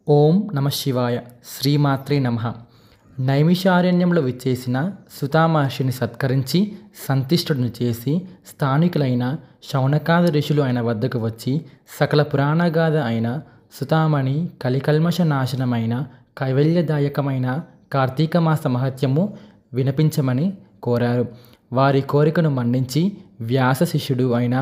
ఓం నమ శివాయ. శ్రీమాత్రే నమః. నైమిషారణ్యంలో విచ్చేసిన సుతామహర్షిని సత్కరించి సంతుష్టుడిని చేసి స్థానికులైన శౌనకాది ఋషులు ఆయన వద్దకు వచ్చి సకల పురాణగాథ అయిన సుతామణి కలికల్మష నాశనమైన కైవల్యదాయకమైన కార్తీక మాస మహత్యము వినిపించమని కోరారు. వారి కోరికను మన్నించి వ్యాస శిష్యుడు అయిన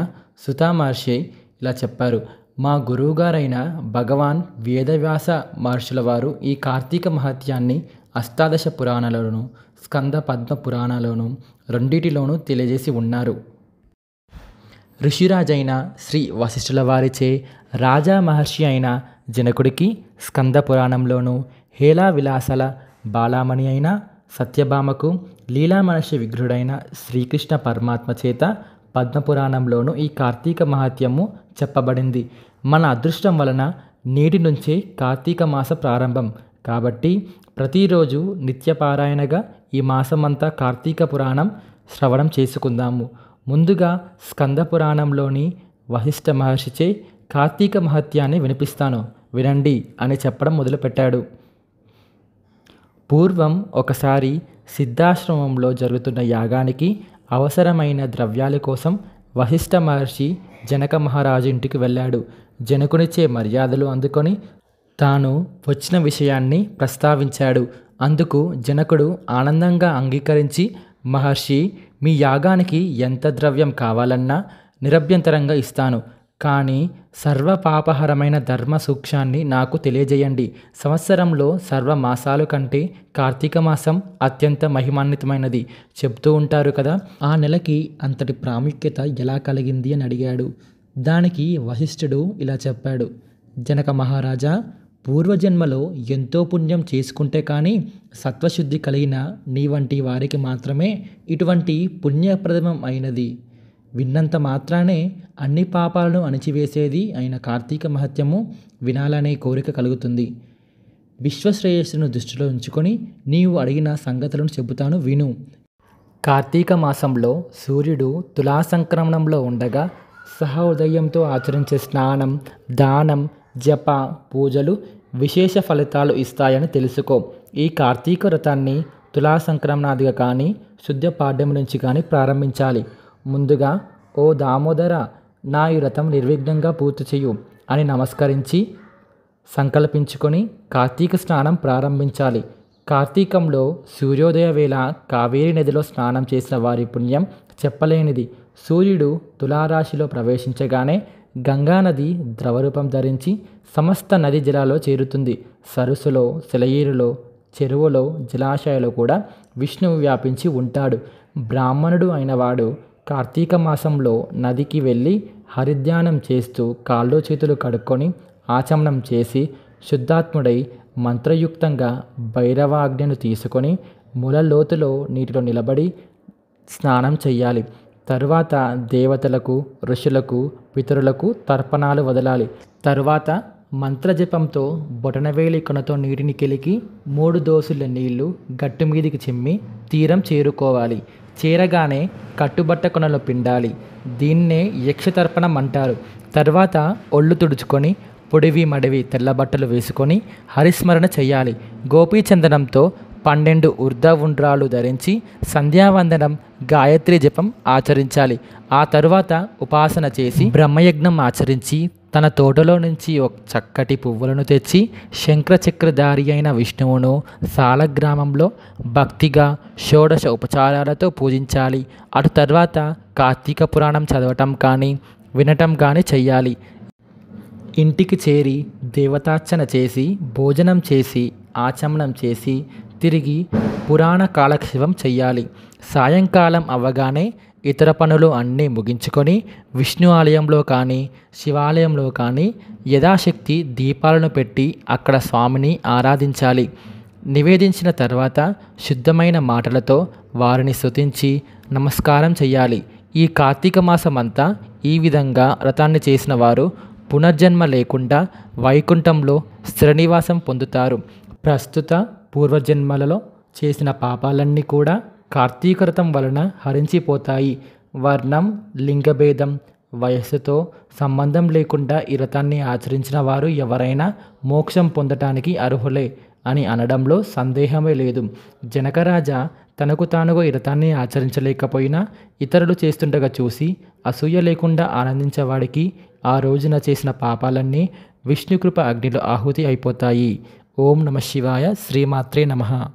సుతామహర్షి ఇలా చెప్పారు. మా గురువుగారైన భగవాన్ వేదవ్యాస మహర్షుల వారు ఈ కార్తీక మహత్యాన్ని అష్టాదశ పురాణాలలోను స్కంద పద్మ పురాణాలను రెండిటిలోనూ తెలియజేసి ఉన్నారు. ఋషిరాజైన శ్రీ వశిష్ఠుల వారిచే రాజా మహర్షి అయిన జనకుడికి స్కంద పురాణంలోను, హేలా విలాసల బాలామణి అయిన సత్యభామకు లీలామనర్షి విగ్రహుడైన శ్రీకృష్ణ పరమాత్మ చేత పద్మపురాణంలోను ఈ కార్తీక మహత్యము చెప్పబడింది. మన అదృష్టం వలన నేటి నుంచే కార్తీక మాస ప్రారంభం కాబట్టి ప్రతిరోజు నిత్యపారాయణగా ఈ మాసమంతా కార్తీక పురాణం శ్రవణం చేసుకుందాము. ముందుగా స్కంద పురాణంలోని వశిష్ఠ మహర్షిచే కార్తీక మహత్యాన్ని వినిపిస్తాను, వినండి అని చెప్పడం మొదలుపెట్టాడు. పూర్వం ఒకసారి సిద్ధాశ్రమంలో జరుగుతున్న యాగానికి అవసరమైన ద్రవ్యాల కోసం వశిష్ఠ మహర్షి జనక మహారాజు ఇంటికి వెళ్ళాడు. జనకునిచే మర్యాదలు అందుకొని తాను వచ్చిన విషయాన్ని ప్రస్తావించాడు. అందుకు జనకుడు ఆనందంగా అంగీకరించి, మహర్షి, మీ యాగానికి ఎంత ద్రవ్యం కావాలన్నా నిరభ్యంతరంగా ఇస్తాను, కానీ సర్వపాపహరమైన ధర్మ సూక్ష్మాన్ని నాకు తెలియజేయండి. సంవత్సరంలో సర్వ మాసాలు కంటే కార్తీక మాసం అత్యంత మహిమాన్వితమైనది చెప్తూ ఉంటారు కదా, ఆ నెలకి అంతటి ప్రాముఖ్యత ఎలా కలిగింది అని అడిగాడు. దానికి వశిష్ఠుడు ఇలా చెప్పాడు. జనక మహారాజా, పూర్వజన్మలో ఎంతో పుణ్యం చేసుకుంటే కానీ సత్వశుద్ధి కలిగిన నీ వంటి వారికి మాత్రమే ఇటువంటి పుణ్యప్రదం అయినది విన్నంత మాత్రానే అన్ని పాపాలను అణిచివేసేది అయిన కార్తీక మహత్యము వినాలనే కోరిక కలుగుతుంది. విశ్వశ్రేయస్సును దృష్టిలో ఉంచుకొని నీవు అడిగిన సంగతులను చెబుతాను, విను. కార్తీక మాసంలో సూర్యుడు తులా సంక్రమణంలో ఉండగా సహోదయంతో ఆచరించే స్నానం, దానం, జప, పూజలు విశేష ఫలితాలు ఇస్తాయని తెలుసుకో. ఈ కార్తీక వ్రతాన్ని తులా సంక్రమణాదిగా కానీ శుద్ధ పాడ్యం నుంచి కానీ ప్రారంభించాలి. ముందుగా, ఓ దామోదర, నా ఈ వ్రతం నిర్విఘ్నంగా పూర్తి చేయు అని నమస్కరించి సంకల్పించుకొని కార్తీక స్నానం ప్రారంభించాలి. కార్తీకంలో సూర్యోదయ వేళ కావేరీ నదిలో స్నానం చేసిన వారి పుణ్యం చెప్పలేనిది. సూర్యుడు తులారాశిలో ప్రవేశించగానే గంగానది ద్రవరూపం ధరించి సమస్త నది జలాల్లో చేరుతుంది. సరస్సులో, సెలయేరులో, చెరువులో, జలాశయాల్లో కూడా విష్ణువు వ్యాపించి ఉంటాడు. బ్రాహ్మణుడు అయినవాడు కార్తీక మాసంలో నదికి వెళ్ళి హరిధ్యానం చేస్తూ కాళ్ళు చేతులు కడుక్కొని ఆచమనం చేసి శుద్ధాత్ముడై మంత్రయుక్తంగా భైరవాజ్ఞను తీసుకొని మూల లోతులో నీటిలో నిలబడి స్నానం చెయ్యాలి. తరువాత దేవతలకు, ఋషులకు, పితరులకు తర్పణాలు వదలాలి. తరువాత మంత్రజపంతో బొటనవేలి కొనతో నీటిని కెలికి 3 దోసుల నీళ్లు గట్టు మీదికి చిమ్మి తీరం చేరుకోవాలి. చేరగానే కట్టుబట్ట కొనలో పిండాలి. దీన్నే యక్షతర్పణం అంటారు. తర్వాత ఒళ్ళు తుడుచుకొని పొడివి మడివి తెల్ల బట్టలు వేసుకొని హరిస్మరణ చెయ్యాలి. గోపీచందనంతో 12 ఉండ్రాలు ధరించి సంధ్యావందనం, గాయత్రి జపం ఆచరించాలి. ఆ తరువాత ఉపాసన చేసి బ్రహ్మయజ్ఞం ఆచరించి తన తోటలో నుంచి ఒక చక్కటి పువ్వులను తెచ్చి శంఖచక్రధారి అయిన విష్ణువును సాలగ్రామంలో భక్తిగా షోడశ ఉపచారాలతో పూజించాలి. అటు తర్వాత కార్తీక పురాణం చదవటం కానీ వినటం కానీ చెయ్యాలి. ఇంటికి చేరి దేవతార్చన చేసి భోజనం చేసి ఆచమనం చేసి తిరిగి పురాణ కాలక్షేపం చెయ్యాలి. సాయంకాలం అవ్వగానే ఇతర పనులు అన్నీ ముగించుకొని విష్ణు ఆలయంలో కానీ శివాలయంలో కానీ యథాశక్తి దీపాలను పెట్టి అక్కడ స్వామిని ఆరాధించాలి. నివేదించిన తర్వాత శుద్ధమైన మాటలతో వారిని స్తుతించి నమస్కారం చెయ్యాలి. ఈ కార్తీక మాసమంతా ఈ విధంగా వ్రతాన్ని చేసిన వారు పునర్జన్మ లేకుండా వైకుంఠంలో స్థిరనివాసం పొందుతారు. ప్రస్తుత పూర్వజన్మలలో చేసిన పాపాలన్నీ కూడా కార్తీక వ్రతం వలన హరించిపోతాయి. వర్ణం, లింగభేదం, వయస్సుతో సంబంధం లేకుండా ఈ వ్రతాన్ని ఆచరించిన వారు ఎవరైనా మోక్షం పొందటానికి అర్హులే అని అనడంలో సందేహమే లేదు. జనకరాజా తనకు తానుగా ఈ వ్రతాన్ని ఆచరించలేకపోయినా ఇతరులు చేస్తుండగా చూసి అసూయ లేకుండా ఆనందించేవాడికి ఆ రోజున చేసిన పాపాలన్నీ విష్ణుకృప అగ్నిలో ఆహుతి అయిపోతాయి. ఓం నమ శివాయ. శ్రీమాత్రే నమః.